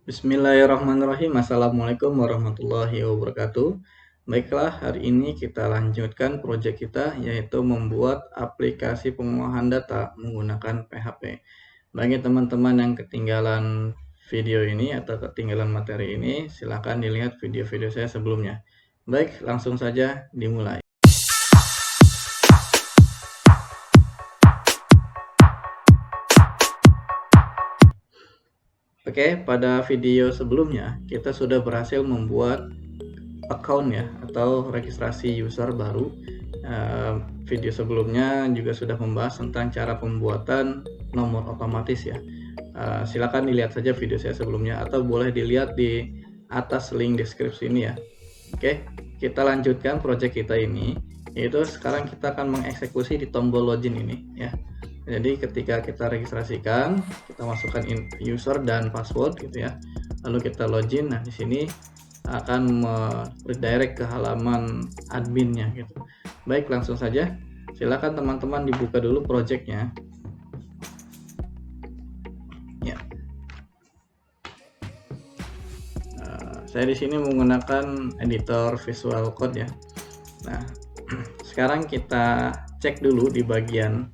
Bismillahirrahmanirrahim. Assalamualaikum warahmatullahi wabarakatuh. Baiklah, hari ini kita lanjutkan proyek kita, yaitu membuat aplikasi pengolahan data menggunakan PHP. Bagi teman-teman yang ketinggalan video ini atau ketinggalan materi ini, silakan dilihat video-video saya sebelumnya. Baik, langsung saja dimulai. Oke, pada video sebelumnya kita sudah berhasil membuat account ya, atau registrasi user baru. Video sebelumnya juga sudah membahas tentang cara pembuatan nomor otomatis ya. Silakan dilihat saja video saya sebelumnya atau boleh dilihat di atas link deskripsi ini ya. Oke, kita lanjutkan project kita ini, yaitu sekarang kita akan mengeksekusi di tombol login ini ya. Jadi ketika kita registrasikan, kita masukkan user dan password gitu ya. Lalu kita login. Nah, di sini akan redirect ke halaman adminnya gitu. Baik, langsung saja. Silakan teman-teman dibuka dulu projectnya. Ya. Saya di sini menggunakan editor Visual Code ya. Nah, sekarang kita cek dulu di bagian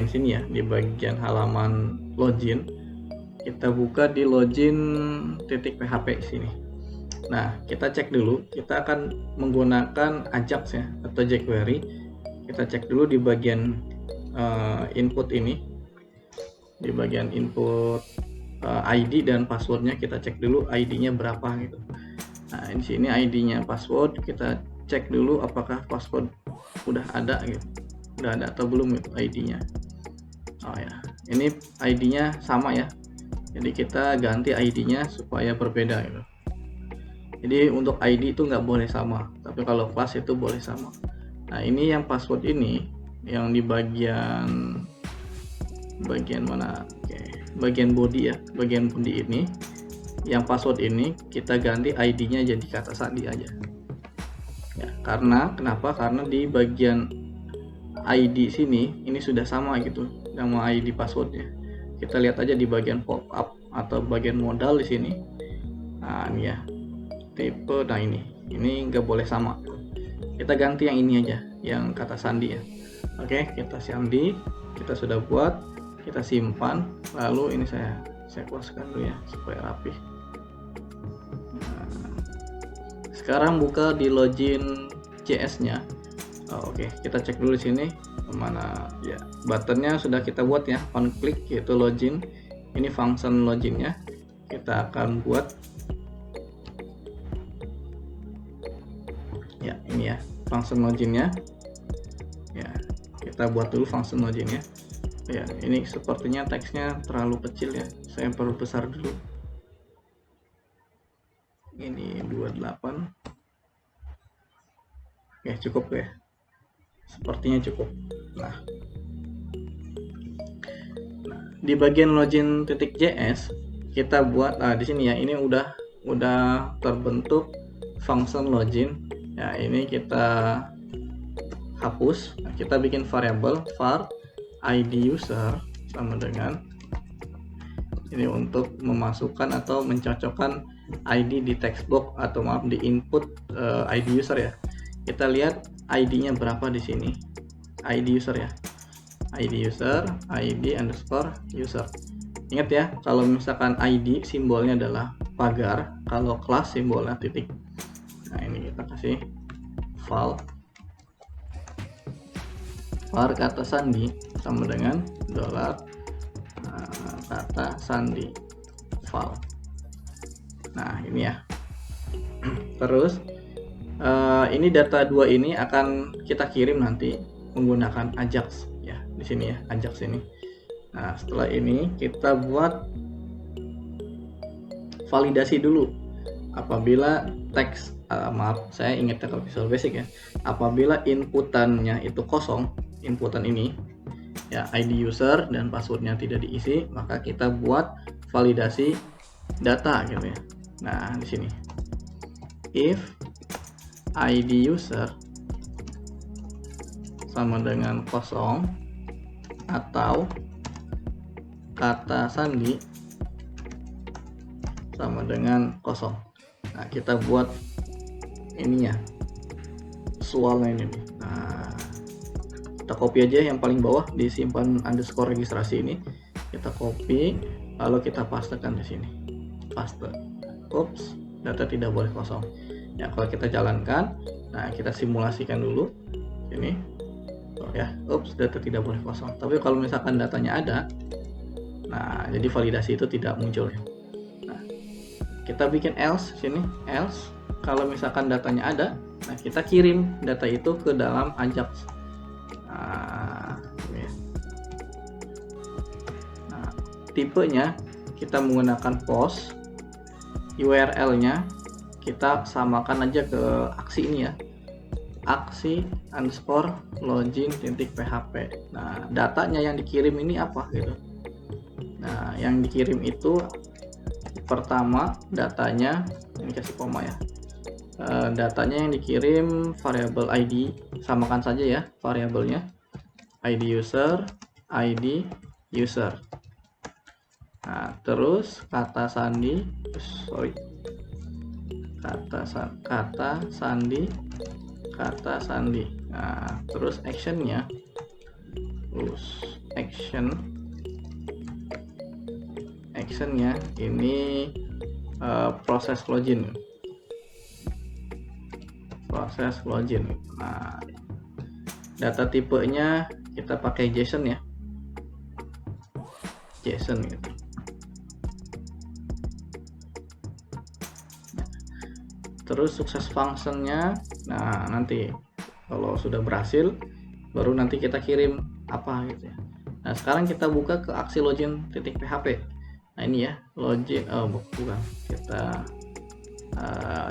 sini ya, di bagian halaman login. Kita buka di login.php sini. Nah, kita cek dulu, kita akan menggunakan Ajax ya, atau jQuery. Kita cek dulu di bagian input ini, di bagian input ID dan passwordnya. Kita cek dulu ID-nya berapa gitu. Nah, di sini ID-nya password, kita cek dulu apakah password udah ada gitu, udah ada atau belum itu ID-nya. Oh ya, ini ID-nya sama ya, jadi kita ganti ID-nya supaya berbeda gitu. Jadi untuk ID itu nggak boleh sama, tapi kalau kelas itu boleh sama. Nah, ini yang password ini, yang di bagian mana? Oke, bagian body ya, bagian body ini, yang password ini kita ganti ID-nya jadi kata sandi aja. Ya, kenapa? Karena di bagian ID sini ini sudah sama gitu, nama ID passwordnya. Kita lihat aja di bagian pop up atau bagian modal di sini. Nah, ini ya. Tipe, nah ini nggak boleh sama. Kita ganti yang ini aja, yang kata sandi ya. Oke, kita sandi, kita sudah buat, kita simpan. Lalu ini saya close-kan dulu ya supaya rapi. Nah, sekarang buka di login JS-nya. Oke, kita cek dulu di sini mana ya, buttonnya sudah kita buat ya, on click yaitu login. Ini function loginnya kita akan buat ya, ini ya function loginnya ya. Kita buat dulu function loginnya ya. Ini sepertinya teksnya terlalu kecil ya, saya perlu besar dulu. Ini 28. Oke, cukup ya, sepertinya cukup. Nah, di bagian login.js kita buat di sini ya, ini udah terbentuk function login ya. Ini kita hapus. Nah, kita bikin variabel var id user sama dengan ini untuk memasukkan atau mencocokkan ID di text box atau maaf di input ID user ya. Kita lihat ID-nya berapa di sini. ID user ya. ID user, ID underscore user. Ingat ya, kalau misalkan ID simbolnya adalah pagar, kalau kelas simbolnya titik. Nah, ini kita kasih var kata sandi sama dengan dollar kata sandi val. Nah, ini ya. Terus ini data 2 ini akan kita kirim nanti menggunakan Ajax ya, di sini ya, Ajax ini. Nah, setelah ini kita buat validasi dulu. Apabila teks maaf, saya ingatnya kalau Visual Basic ya, apabila inputannya itu kosong, inputan ini ya, ID user dan passwordnya tidak diisi, maka kita buat validasi data gitu ya. Nah, di sini if ID user sama dengan kosong atau kata sandi sama dengan kosong. Nah, kita buat ininya, visualnya ini nih. Nah, kita copy aja yang paling bawah, disimpan underscore registrasi ini. Kita copy, lalu kita pastekan di sini. Paste. Ups, data tidak boleh kosong. Ya, kalau kita jalankan, nah kita simulasikan dulu. Ini. Oh ya, ups, data tidak boleh kosong. Tapi kalau misalkan datanya ada, nah jadi validasi itu tidak muncul ya. Nah, kita bikin else sini, else. Kalau misalkan datanya ada, nah kita kirim data itu ke dalam Ajax. Nah, ini. Nah, tipenya kita menggunakan post, URL-nya kita samakan aja ke aksi ini ya, aksi underscore login.php. Nah, datanya yang dikirim ini apa gitu. Nah, yang dikirim itu pertama datanya, ini kasih koma ya, datanya yang dikirim variabel ID, samakan saja ya variabelnya, ID user. Nah, terus kata sandi, kata sandi. Nah, terus actionnya, actionnya ini proses login. Nah, data tipenya kita pakai JSON ya, JSON gitu. Terus sukses functionnya, nah nanti kalau sudah berhasil baru nanti kita kirim apa gitu ya. Nah, sekarang kita buka ke aksi login.php. Nah, ini ya, login, bukan, kita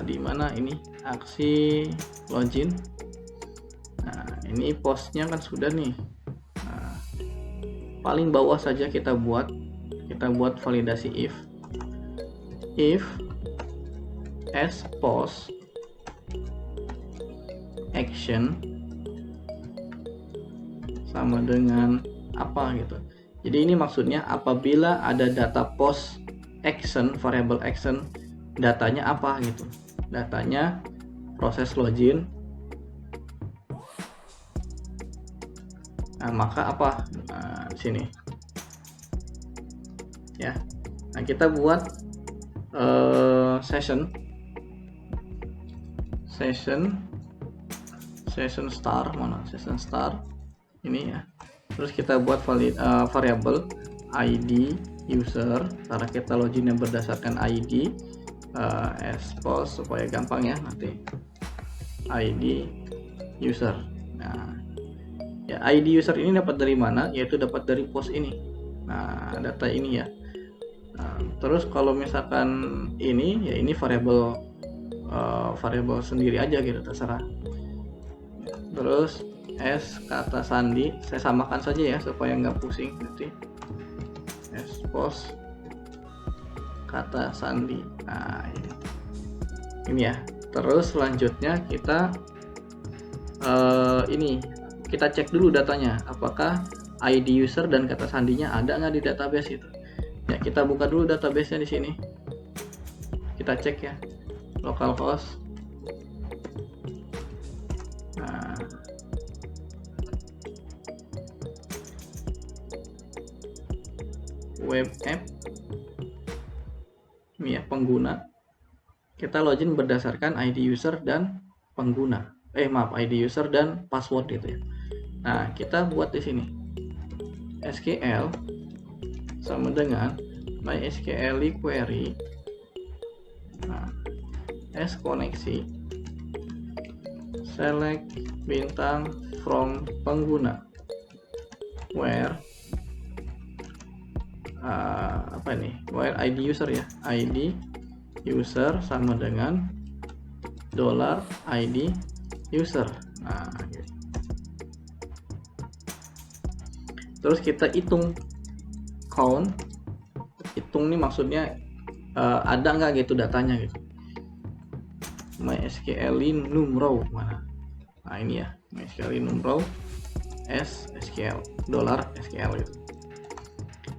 di mana ini aksi login. Nah, ini postnya kan sudah nih. Nah, paling bawah saja kita buat validasi if as post action sama dengan apa gitu. Jadi ini maksudnya apabila ada data post action, variable action, datanya apa gitu. Datanya proses login. Nah, maka apa? Nah, di sini. Ya. Nah, kita buat session star, mana session star ini ya. Terus kita buat variabel ID user, karena kita loginnya berdasarkan ID as post supaya gampang ya nanti. ID user. Nah, ya ID user ini dapat dari mana? Yaitu dapat dari post ini. Nah, data ini ya. Nah, terus kalau misalkan ini ya, ini variabel sendiri aja gitu, terserah. Terus s kata sandi saya samakan saja ya supaya nggak pusing nanti. S post kata sandi. Nah, ini ya. Terus selanjutnya kita ini kita cek dulu datanya, apakah ID user dan kata sandinya ada nggak di database itu. Ya, kita buka dulu database-nya di sini. Kita cek ya, localhost. Nah, web app. Ini ya, pengguna. Kita login berdasarkan ID user dan pengguna. ID user dan password gitu ya. Nah, kita buat di sini. SQL sama dengan MySQL query. Nah, S koneksi select bintang from pengguna where where ID user ya, ID user sama dengan $ID user. Nah, gitu. Terus kita hitung count. Hitung nih maksudnya ada nggak gitu datanya gitu. MySQL numrow mana? Nah, ini ya, MySQL numrow SQL $SQL gitu.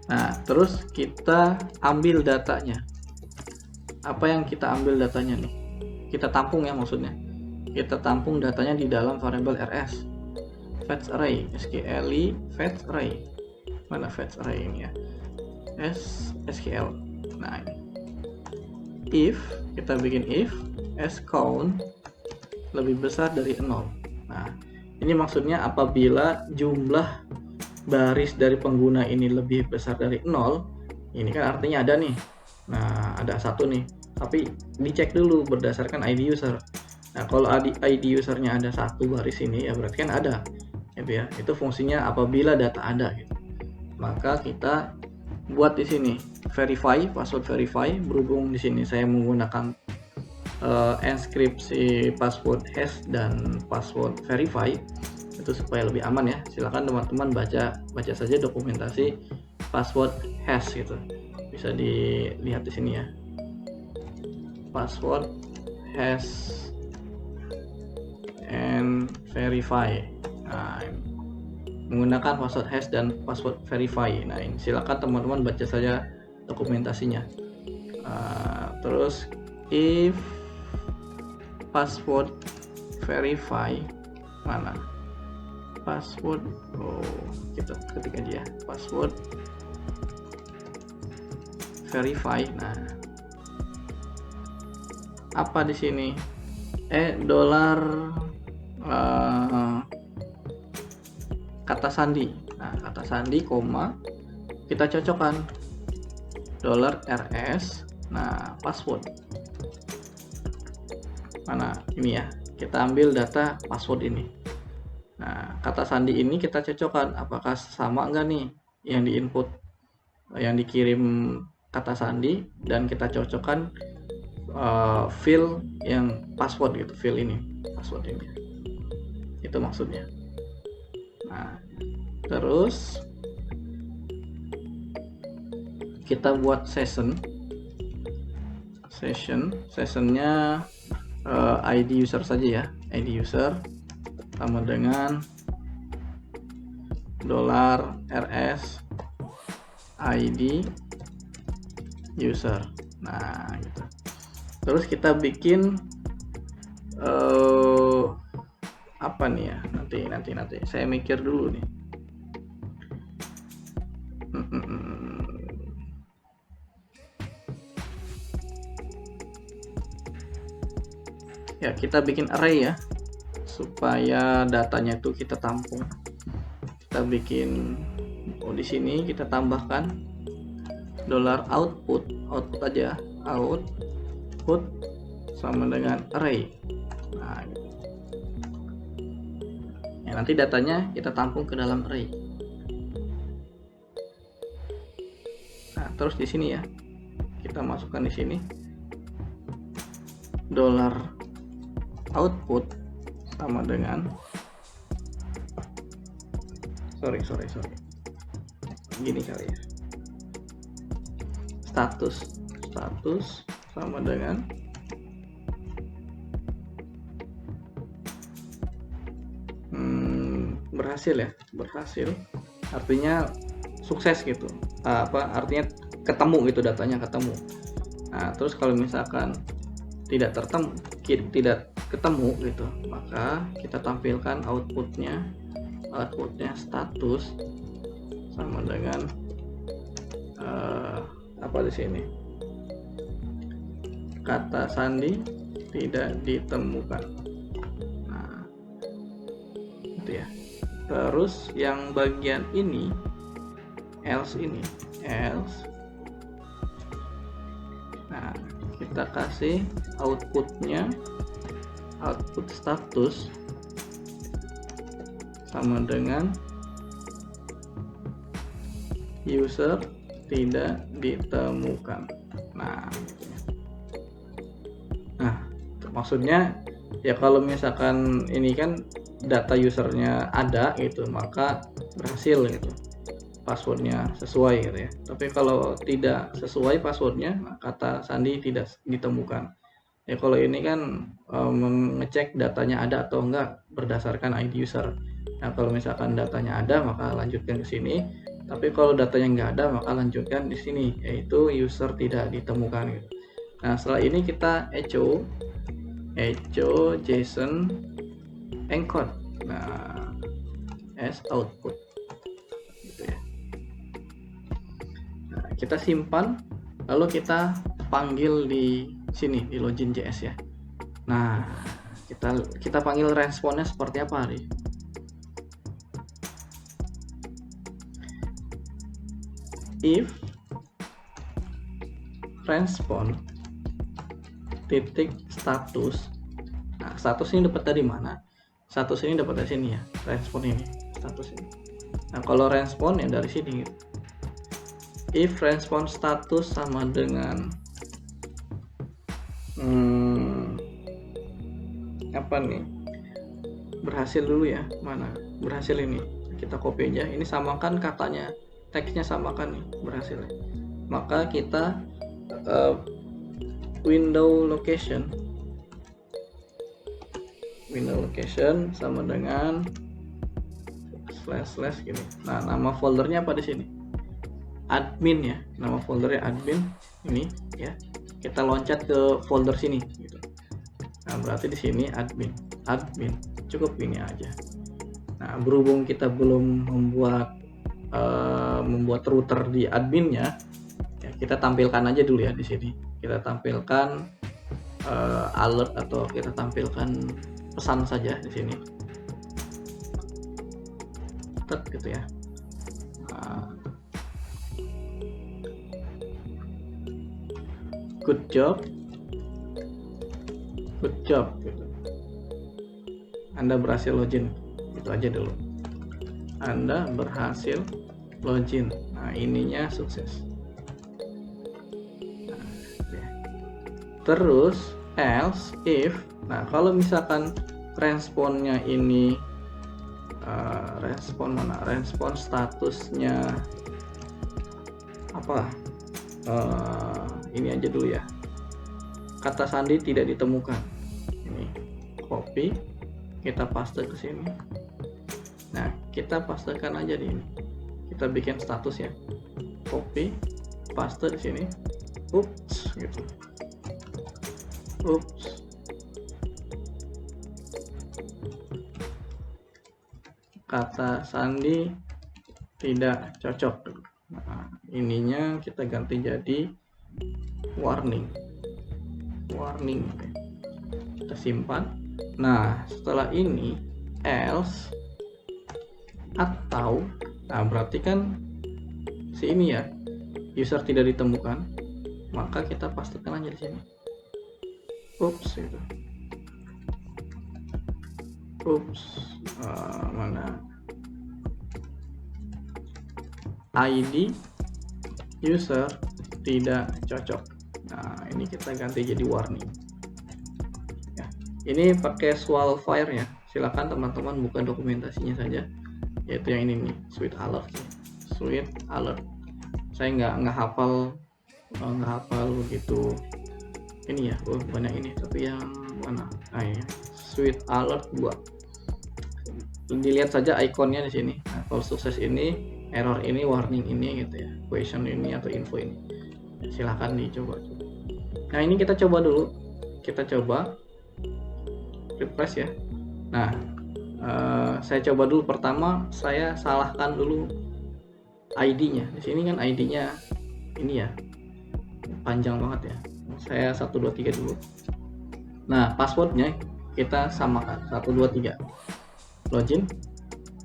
Nah, terus kita ambil datanya. apa yang kita ambil datanya nih, kita tampung ya, maksudnya kita tampung datanya di dalam variabel rs fetch array, skli fetch array. Mana fetch array ini ya, SQL. Nah ini, if kita bikin if count lebih besar dari 0. Nah ini maksudnya apabila jumlah baris dari pengguna ini lebih besar dari 0, ini kan artinya ada nih. Nah ada satu nih, tapi dicek dulu berdasarkan ID user. Nah kalau ID usernya ada satu baris ini, ya berarti kan ada gitu ya. Itu fungsinya apabila data ada gitu. Maka kita buat di sini verify, password verify. Berhubung di sini saya menggunakan enkripsi password hash dan password verify, itu supaya lebih aman ya. Silakan teman-teman baca saja dokumentasi password hash gitu. Bisa dilihat di sini ya. Password hash and verify. Nah, menggunakan password hash dan password verify. Nah, ini silakan teman-teman baca saja dokumentasinya. Terus if password verify, mana password, kita ketik aja ya, password verify. Nah apa di sini dolar kata sandi. Nah kata sandi koma kita cocokkan dolar rs. Nah password mana ini ya, kita ambil data password ini. Nah kata sandi ini kita cocokkan apakah sama enggak nih yang di input, yang dikirim kata sandi, dan kita cocokkan field yang password gitu, field ini password ini, itu maksudnya. Nah terus kita buat sessionnya ID user saja ya, ID user sama dengan dolar rs ID user. Nah gitu. Terus kita bikin apa nih ya, nanti saya mikir dulu nih. Ya kita bikin array ya supaya datanya itu kita tampung. Kita bikin di sini kita tambahkan dolar output aja, output sama dengan array. Nah gitu. Ya, nanti datanya kita tampung ke dalam array. Nah terus di sini ya kita masukkan di sini dolar output sama dengan sorry gini kali ya, status sama dengan berhasil ya, berhasil artinya sukses gitu, artinya ketemu gitu, datanya ketemu. Nah terus kalau misalkan tidak ketemu gitu, maka kita tampilkan outputnya status sama dengan apa di sini, kata sandi tidak ditemukan. Nah itu ya. Terus yang bagian ini else, nah kita kasih outputnya, output status sama dengan user tidak ditemukan. Nah maksudnya ya kalau misalkan ini kan data usernya ada gitu, maka berhasil gitu, passwordnya sesuai gitu ya. Tapi kalau tidak sesuai passwordnya, kata sandi tidak ditemukan. Ya kalau ini kan mengecek datanya ada atau enggak berdasarkan ID user. Nah kalau misalkan datanya ada, maka lanjutkan ke sini. Tapi kalau datanya enggak ada, maka lanjutkan di sini, yaitu user tidak ditemukan gitu. Nah, setelah ini kita echo JSON encode, nah, as output gitu ya. Nah, kita simpan, lalu kita panggil di sini di login.js ya. Nah, kita panggil responnya seperti apa nih? If response titik status. Nah, status ini dapat dari mana? Status ini dapat dari sini ya, respon ini, status ini. Nah, kalau respon ya dari sini. If respon status sama dengan apa nih? Berhasil dulu ya, mana? Berhasil ini. Kita copy aja. Ini samakan katanya, teksnya samakan nih, berhasil. Maka kita window location sama dengan / gini. Nah, nama foldernya apa di sini? Admin ya, nama foldernya admin ini ya. Kita loncat ke folder sini gitu. Nah, berarti di sini admin cukup ini aja. Nah, berhubung kita belum membuat router di adminnya ya, kita tampilkan aja dulu ya di sini. Kita tampilkan alert atau kita tampilkan pesan saja di sini. Gitu ya. Good job gitu. Anda berhasil login, itu aja dulu. Anda berhasil login. Nah, ininya sukses. Nah, ya. Terus else if, nah kalau misalkan responnya ini respon statusnya apa, ini aja dulu ya, kata sandi tidak ditemukan. Ini copy, kita paste ke sini. Nah, kita pastekan aja di ini. Kita bikin status ya. Copy, paste di sini. Ups, gitu. Ups. Kata sandi tidak cocok. Nah, ininya kita ganti jadi warning. Kita simpan. Nah, setelah ini else atau, nah berarti kan si ini ya, user tidak ditemukan, maka kita pastikan aja di sini. Ups itu. Mana ID user tidak cocok. Nah, ini kita ganti jadi warning. Ya, ini pakai swal fire ya. Silakan teman-teman buka dokumentasinya saja. Yaitu yang ini nih, sweet alert. Saya nggak hafal begitu ini ya. Banyak ini, tapi yang mana? Nah, ya. Sweet alert 2. Dilihat saja ikonnya di sini. Nah, kalau sukses ini, error ini, warning ini gitu ya, question ini atau info ini. Silahkan dicoba. Nah, ini kita coba dulu. Kita coba refresh ya. Nah, saya coba dulu. Pertama, saya salahkan dulu ID-nya. Di sini kan ID-nya ini ya, panjang banget ya. Saya 123 dulu. Nah, passwordnya kita samakan 123. Login.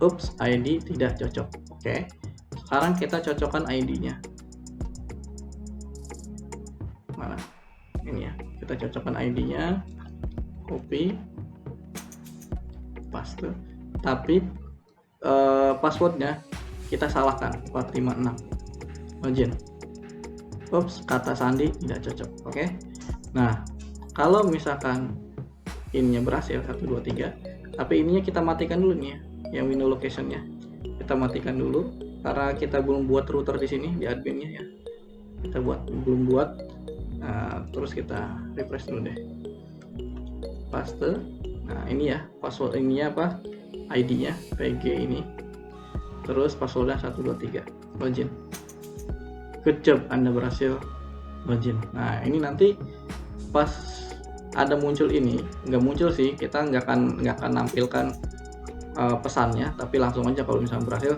Ups, ID tidak cocok. Oke. Sekarang kita cocokkan ID-nya. Mana? Ini ya. Kita cocokkan ID-nya. Copy. Paste. Tapi passwordnya kita salahkan 456. Login. Ups, kata sandi tidak cocok. Oke. Nah, kalau misalkan ininya berhasil 123, tapi ininya kita matikan dulu nih ya, yang window location-nya kita matikan dulu karena kita belum buat router di sini di adminnya ya. Kita belum buat. Nah, terus kita refresh dulu deh. Paste. Nah, ini ya password ininya apa? ID-nya PG ini. Terus passwordnya 123. Login. Good job, Anda berhasil login. Nah ini nanti pas ada muncul ini, nggak muncul sih, kita nggak akan nampilkan pesannya, tapi langsung aja kalau misalnya berhasil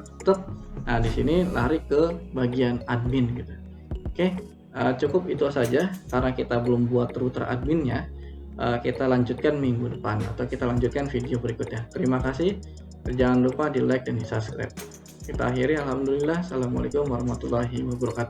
nah di sini lari ke bagian admin gitu. Oke, cukup itu saja karena kita belum buat router adminnya. Kita lanjutkan minggu depan atau kita lanjutkan video berikutnya. Terima kasih, jangan lupa di like dan di subscribe. Kita akhiri, alhamdulillah. Assalamualaikum warahmatullahi wabarakatuh.